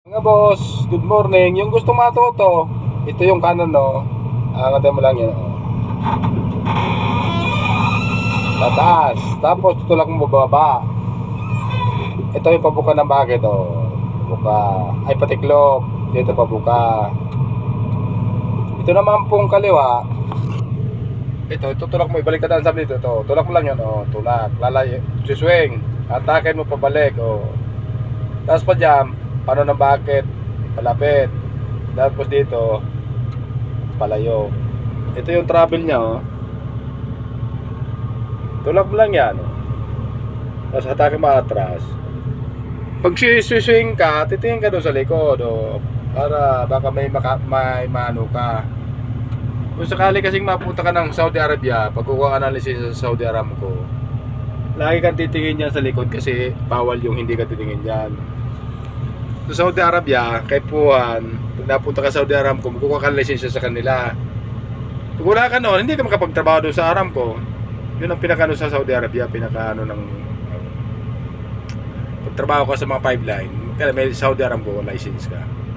Mga boss, good morning. Yung gusto matuto, ito yung kanan, no. Angatin mo lang yan, oh. Tataas. Tapos tutulak mo bababa. Ito yung pabuka ng bakit, oh. Pabuka. Ay, patiklop. Dito pabuka. Ito naman pong kaliwa. Ito, tutulak mo. Ibalik ka daan sa dito. Ito. Tulak mo lang yan, oh. Tulak. Lalay. Swing. Atakin mo pabalik, oh. Tapos pa dyan, paano ng bakit? Palapit. Tapos dito, palayo. Ito yung travel niya, oh. Tulak mo lang yan, oh. Tapos hatake mo atras. Pag swing ka, titingin ka doon sa likod, oh. Para baka may mano ka. Kung sakali kasing mapunta ka ng Saudi Arabia, pag kukuha ka ng lisensya sa Saudi Aramco, lagi kang titingin dyan sa likod kasi bawal yung hindi ka titingin dyan. Sa Saudi Arabia, kay Puhan, pag napunta ka sa Saudi Aramco, magkukuha ka ng lisensya sa kanila. Pag wala ka noon, hindi ka makapagtrabaho doon sa Aramco. Yun ang pinakano sa Saudi Arabia, pinakaano ng pagtrabaho ka sa mga pipeline, kaya may Saudi Aramco license ka.